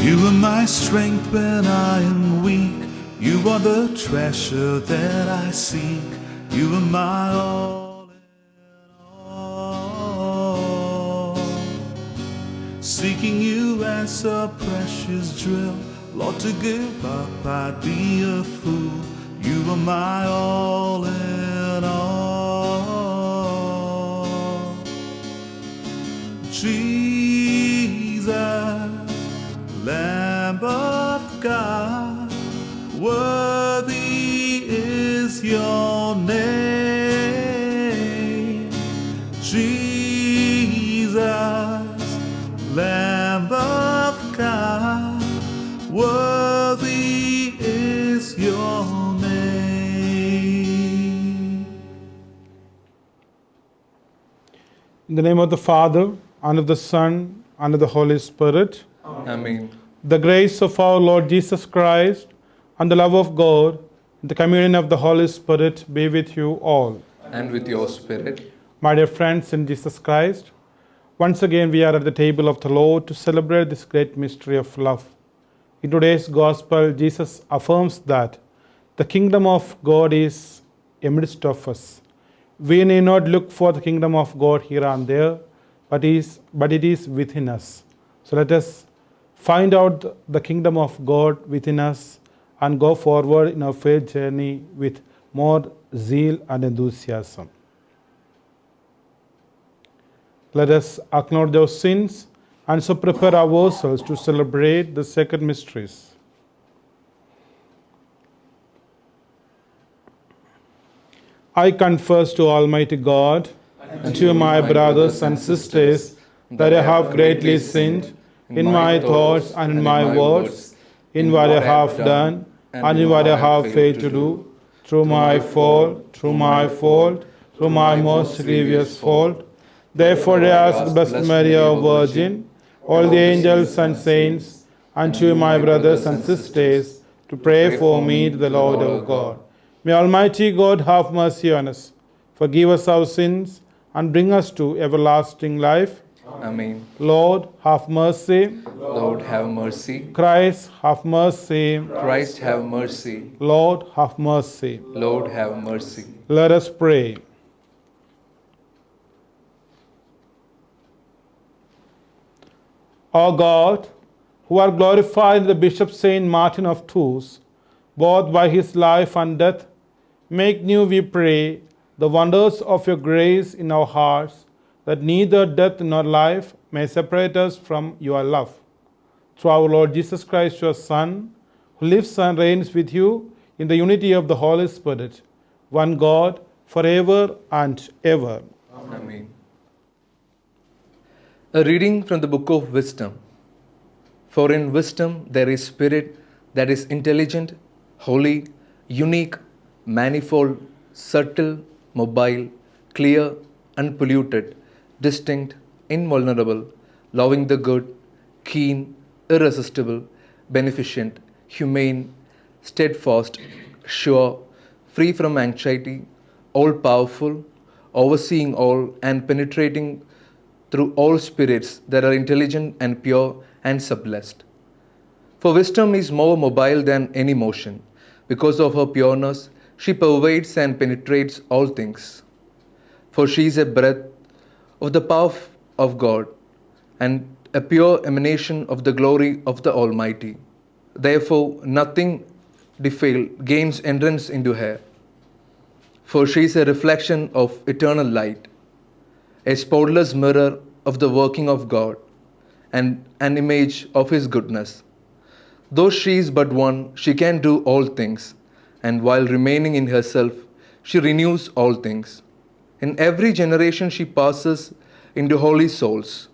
You are my strength when I am weak. You are the treasure that I seek. You are my all in all. Seeking you as a precious jewel, Lord, to give up I'd be a fool. You are my all in all. Jesus, Lamb of God, worthy is your name. Jesus, Lamb of God, worthy is your name. In the name of the Father, and of the Son, and of the Holy Spirit. Amen. The grace of our Lord Jesus Christ, and the love of God, and the communion of the Holy Spirit be with you all. And with your spirit. My dear friends in Jesus Christ, once again we are at the table of the Lord to celebrate this great mystery of love. In today's Gospel, Jesus affirms that the kingdom of God is amidst of us. We need not look for the kingdom of God here and there, but it is within us. So let us find out the kingdom of God within us and go forward in our faith journey with more zeal and enthusiasm. Let us acknowledge our sins and so prepare ourselves to celebrate the sacred mysteries. I confess to Almighty God and to my brothers and sisters that I have greatly sinned in my thoughts and in my words, in what I have done and in what I have failed to do, through my fault, through my most grievous fault. Therefore I ask the Blessed Mary, our Virgin, all the angels and saints, and to my brothers and sisters, to pray for me to the Lord our God. May Almighty God have mercy on us, forgive us our sins, and bring us to everlasting life. Amen. Lord, have mercy. Lord, have mercy. Christ, have mercy. Christ, have mercy. Lord, have mercy. Lord, have mercy. Let us pray. O God, who are glorified in the Bishop Saint Martin of Tours, both by his life and death, make new, we pray, the wonders of your grace in our hearts, that neither death nor life may separate us from your love. Through our Lord Jesus Christ, your Son, who lives and reigns with you in the unity of the Holy Spirit, one God, forever and ever. Amen. A reading from the Book of Wisdom. For in wisdom there is spirit that is intelligent, holy, unique, manifold, subtle, mobile, clear, unpolluted, distinct, invulnerable, loving the good, keen, irresistible, beneficent, humane, steadfast, sure, free from anxiety, all-powerful, overseeing all and penetrating through all spirits that are intelligent and pure and subblessed. For wisdom is more mobile than any motion. Because of her pureness, she pervades and penetrates all things. For she is a breath of the power of God and a pure emanation of the glory of the Almighty. Therefore, nothing defiled gains entrance into her. For she is a reflection of eternal light, a spotless mirror of the working of God, and an image of His goodness. Though she is but one, she can do all things, and while remaining in herself, she renews all things. In every generation she passes into holy souls,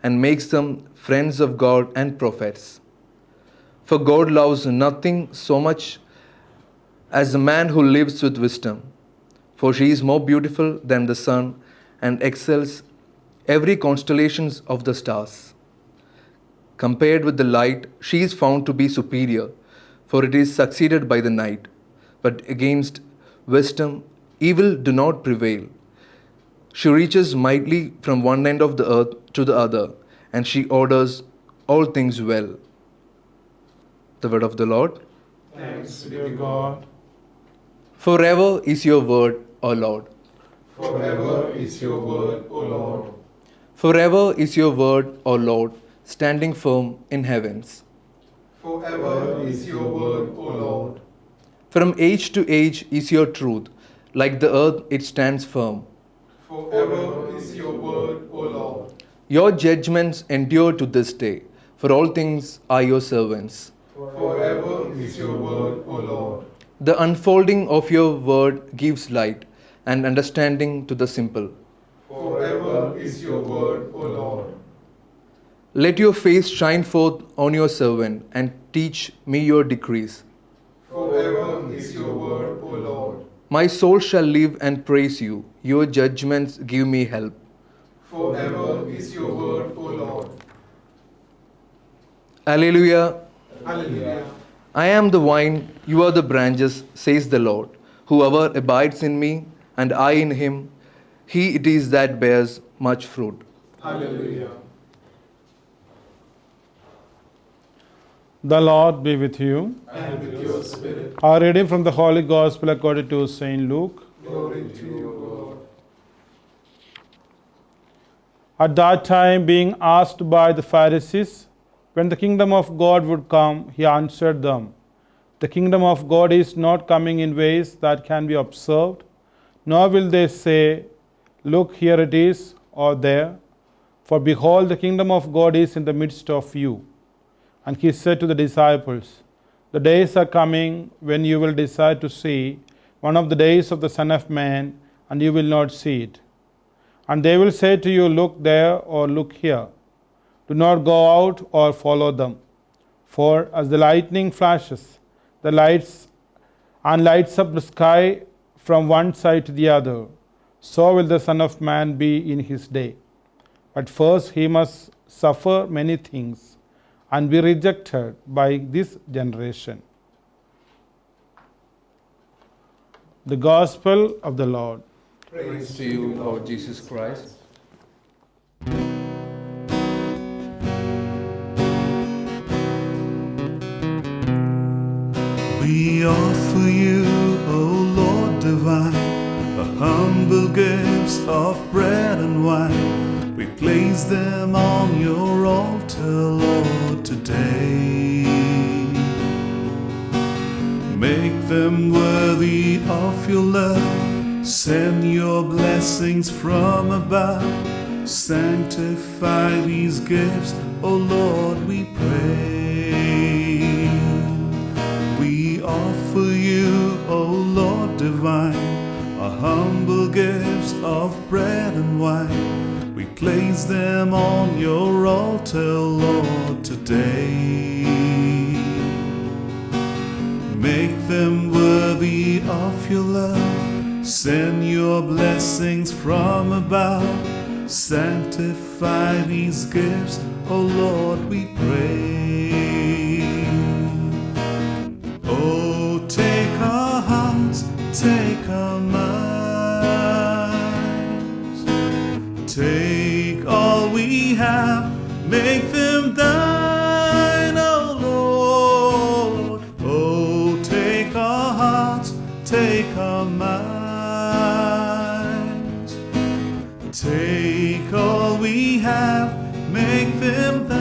and makes them friends of God and prophets. For God loves nothing so much as the man who lives with wisdom, for she is more beautiful than the sun and excels every constellation of the stars. Compared with the light, she is found to be superior, for it is succeeded by the night. But against wisdom, evil do not prevail. She reaches mightily from one end of the earth to the other, and she orders all things well. The word of the Lord. Thanks be to God. Forever is your word, O Lord. Forever is your word, O Lord. Forever is your word, O Lord, standing firm in heavens. Forever is your word, O Lord. From age to age is your truth. Like the earth, it stands firm. Forever is your word, O Lord. Your judgments endure to this day, for all things are your servants. Forever is your word, O Lord. The unfolding of your word gives light and understanding to the simple. Forever is your word, O Lord. Let your face shine forth on your servant and teach me your decrees. Forever is your word, O Lord. My soul shall live and praise you. Your judgments give me help. Forever is your word, O Lord. Alleluia. Hallelujah. I am the vine, you are the branches, says the Lord. Whoever abides in me and I in him, he it is that bears much fruit. Hallelujah. The Lord be with you. And with your spirit. Our reading from the Holy Gospel according to Saint Luke. Glory to you, Lord. At that time, being asked by the Pharisees when the kingdom of God would come, he answered them, "The kingdom of God is not coming in ways that can be observed, nor will they say, 'Look, here it is,' or 'there.' For behold, the kingdom of God is in the midst of you." And he said to the disciples, "The days are coming when you will desire to see one of the days of the Son of Man, and you will not see it. And they will say to you, 'Look there,' or 'Look here.' Do not go out or follow them. For as the lightning flashes, the lights up the sky from one side to the other, so will the Son of Man be in his day. But first he must suffer many things and be rejected by this generation." The Gospel of the Lord. Praise to you, Lord Jesus Christ. We offer you, O Lord divine, the humble gifts of bread and wine. We place them on your altar, Lord, today. Make them worthy of your love. Send your blessings from above. Sanctify these gifts, O Lord, we pray. We offer you, O Lord divine, our humble gifts of bread and wine. We place them on your altar, Lord, today. Make them worthy of your love. Send your blessings from above. Sanctify these gifts, O Lord, we pray. Oh, take our hearts, take our minds. Take all we have, make them thine, O Lord. Oh, take our hearts, take our minds. Take all we have, make them thine.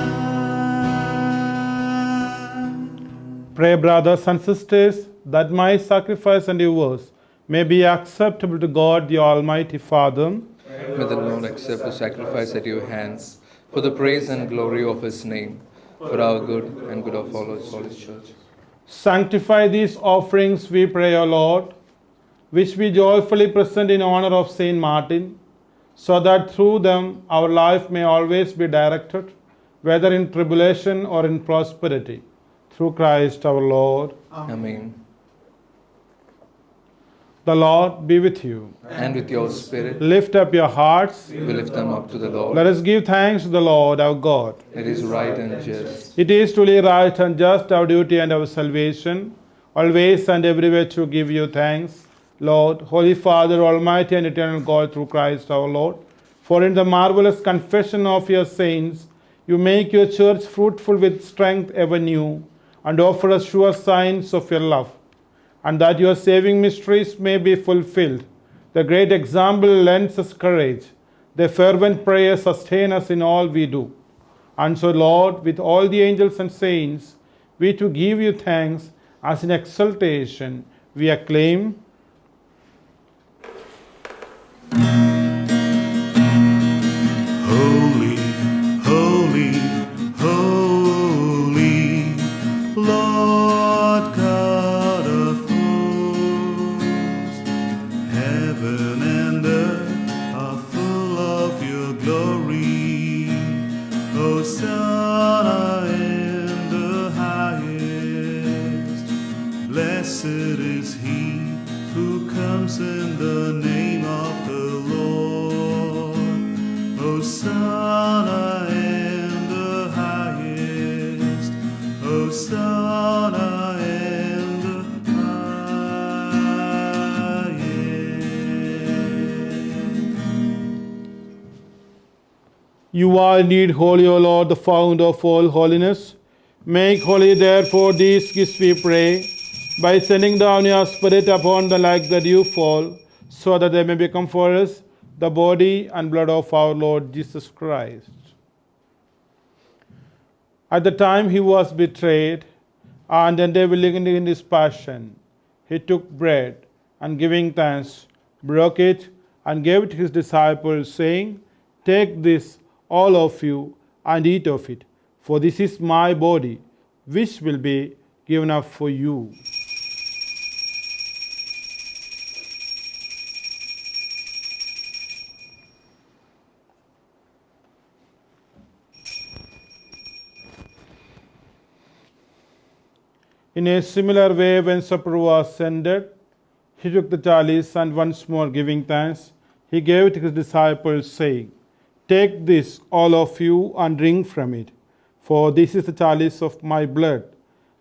Pray, brothers and sisters, that my sacrifice and yours may be acceptable to God, the Almighty Father. May the Lord accept the sacrifice at your hands for the praise and glory of his name, for our good and good of all his church. Sanctify these offerings, we pray, O Lord, which we joyfully present in honor of Saint Martin, so that through them our life may always be directed, whether in tribulation or in prosperity. Through Christ our Lord. Amen. The Lord be with you. And with your spirit, Lift up your hearts. we lift them up to the Lord. Let us give thanks to the Lord our God. It is right and just. It is truly right and just, our duty and our salvation, always and everywhere to give you thanks, Lord, Holy Father, Almighty and eternal God, through Christ our Lord. For in the marvelous confession of your saints, you make your church fruitful with strength ever new, and offer us sure signs of your love, and that your saving mysteries may be fulfilled. The great example lends us courage. The fervent prayers sustain us in all we do. And so, Lord, with all the angels and saints, we to give you thanks as in exultation we acclaim. Holy, holy, holy, Lord God of hosts. Heaven and earth are full of your glory. Hosanna in the highest. Blessed is he who comes in the name of the Lord. Hosanna in the highest. Hosanna in the highest. You are indeed holy, O Lord, the fount of all holiness. Make holy, therefore, these gifts, we pray, by sending down your Spirit upon them like the dew fall, so that they may become for us the body and blood of our Lord Jesus Christ. At the time he was betrayed, and endeavoring in his passion, he took bread, and giving thanks, broke it, and gave it to his disciples, saying, "Take this, all of you, and eat of it, for this is my body, which will be given up for you." In a similar way, when supper was ended, he took the chalice, and once more giving thanks, he gave it to his disciples, saying, "Take this, all of you, and drink from it, for this is the chalice of my blood,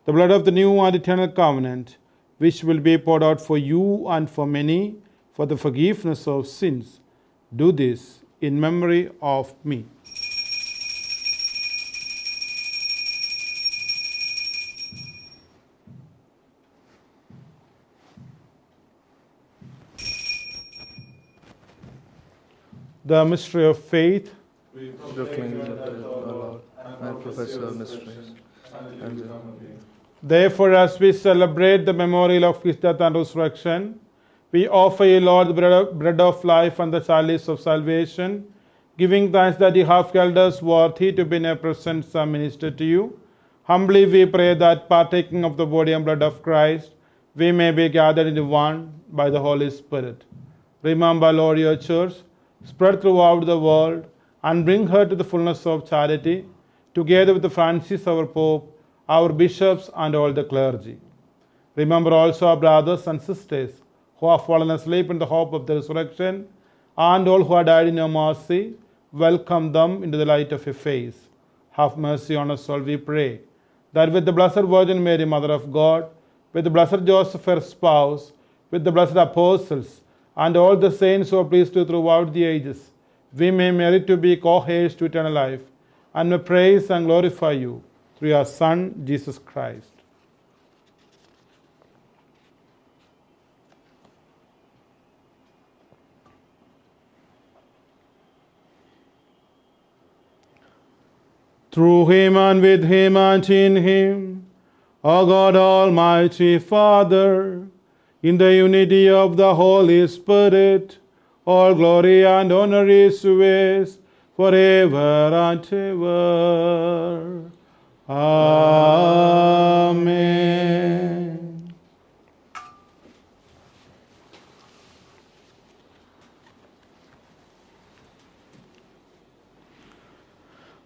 the blood of the new and eternal covenant, which will be poured out for you and for many for the forgiveness of sins. Do this in memory of me." The mystery of faith. Proclaim the death, O Lord, and profess your mysteries. Therefore, as we celebrate the memorial of his death and resurrection, we offer you, Lord, the bread of life and the chalice of salvation, giving thanks that you have held us worthy to be in your presence and minister to you. Humbly we pray that, partaking of the body and blood of Christ, we may be gathered into one by the Holy Spirit. Remember, Lord, your church, spread throughout the world, and bring her to the fullness of charity, together with Francis, our Pope, our bishops, and all the clergy. Remember also our brothers and sisters who have fallen asleep in the hope of the resurrection, and all who have died in your mercy. Welcome them into the light of your face. Have mercy on us all, we pray, that with the Blessed Virgin Mary, Mother of God, with the Blessed Joseph, her spouse, with the blessed apostles, and all the saints who are pleased to throughout the ages, we may merit to be co-heirs to eternal life, and may praise and glorify you through your Son, Jesus Christ. Through him and with him and in him, O God Almighty Father, in the unity of the Holy Spirit, all glory and honor is yours forever and ever. Amen.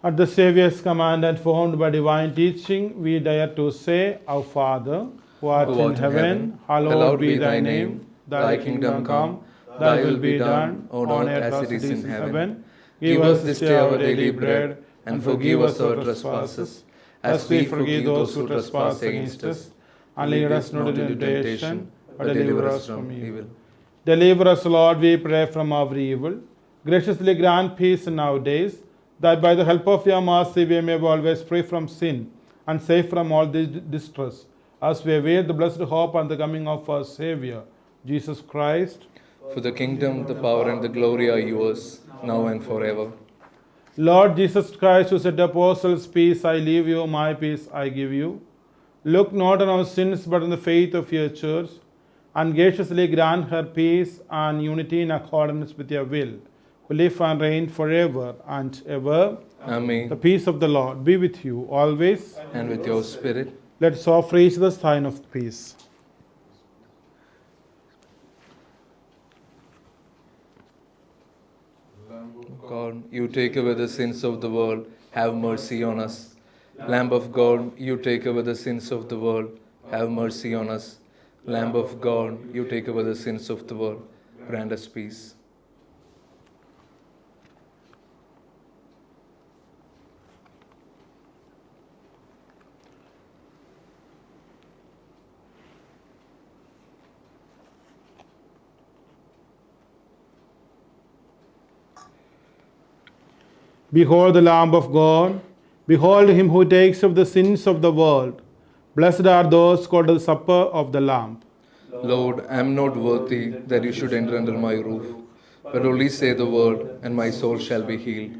At the Saviour's command and formed by divine teaching, we dare to say, Our Father, who art in heaven, hallowed be thy name. Thy kingdom come, thy will be done, on earth as it is in heaven. Give us this day our daily bread, and forgive us our trespasses, as we forgive those who trespass against us. And lead us not into temptation, but deliver us from evil. Deliver us, Lord, we pray, from every evil. Graciously grant peace in our days, that by the help of your mercy we may be always free from sin and safe from all distress, as we await the blessed hope and the coming of our Savior, Jesus Christ. For the kingdom, the power, and the glory are yours, now and forever. Lord Jesus Christ, who said to apostles, peace I leave you, my peace I give you, look not on our sins but on the faith of your church, and graciously grant her peace and unity in accordance with your will, who live and reign forever and ever. Amen. The peace of the Lord be with you always. And with your spirit. Let us offer each the sign of peace. God, you take away the sins of the world, have mercy on us. Lamb of God, you take away the sins of the world, have mercy on us. Lamb of God, you take away the sins of the world, grant us peace. Behold the Lamb of God. Behold him who takes away the sins of the world. Blessed are those called to the supper of the Lamb. Lord, I am not worthy that you should enter under my roof, but only say the word, and my soul shall be healed.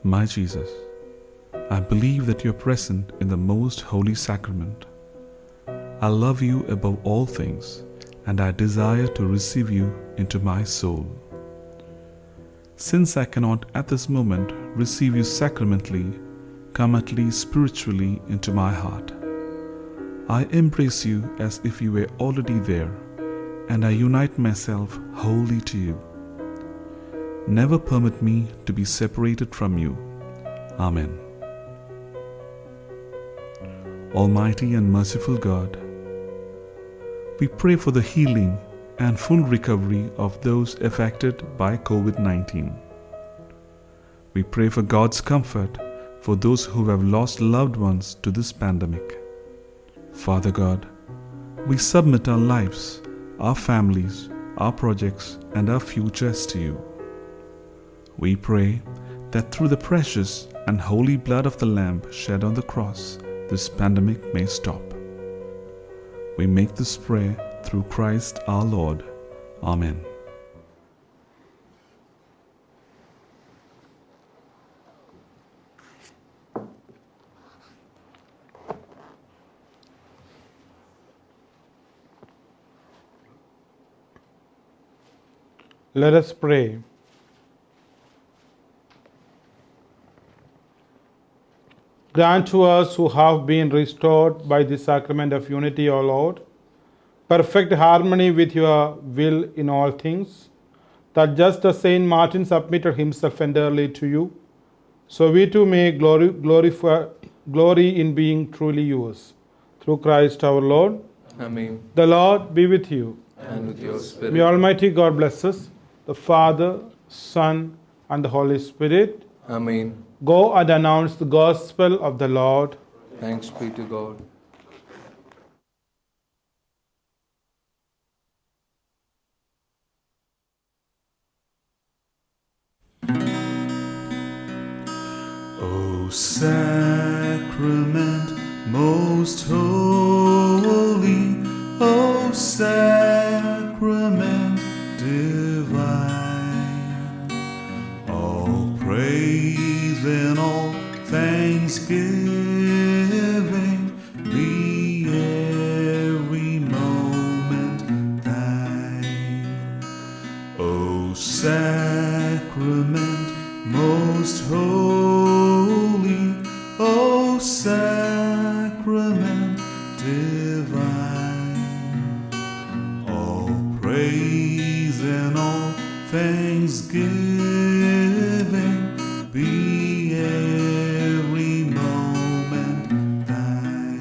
My Jesus, I believe that you are present in the most holy sacrament. I love you above all things, and I desire to receive you into my soul. Since I cannot at this moment receive you sacramentally, come at least spiritually into my heart. I embrace you as if you were already there, and I unite myself wholly to you. Never permit me to be separated from you. Amen. Almighty and merciful God, we pray for the healing and full recovery of those affected by COVID-19. We pray for God's comfort for those who have lost loved ones to this pandemic. Father God, we submit our lives, our families, our projects, and our futures to you. We pray that through the precious and holy blood of the Lamb shed on the cross, this pandemic may stop. We make this prayer through Christ our Lord. Amen. Let us pray. Grant to us who have been restored by the sacrament of unity, O Lord, perfect harmony with your will in all things, that just as Saint Martin submitted himself entirely to you, so we too may glory in being truly yours. Through Christ our Lord. Amen. The Lord be with you. And with your spirit. May Almighty God bless us, the Father, Son, and the Holy Spirit. Amen. Go and announce the gospel of the Lord. Thanks be to God. O sacrament most holy, O sacrament divine, all praise and all thanksgiving be every moment thine. O sacrament most holy, O sacrament divine, all praise and all thanksgiving be every moment thine.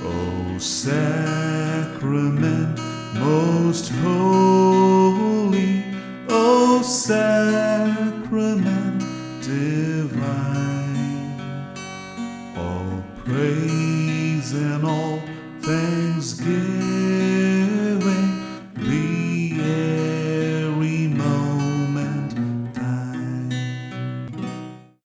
O sacrament most holy, O sacrament divine, praise and all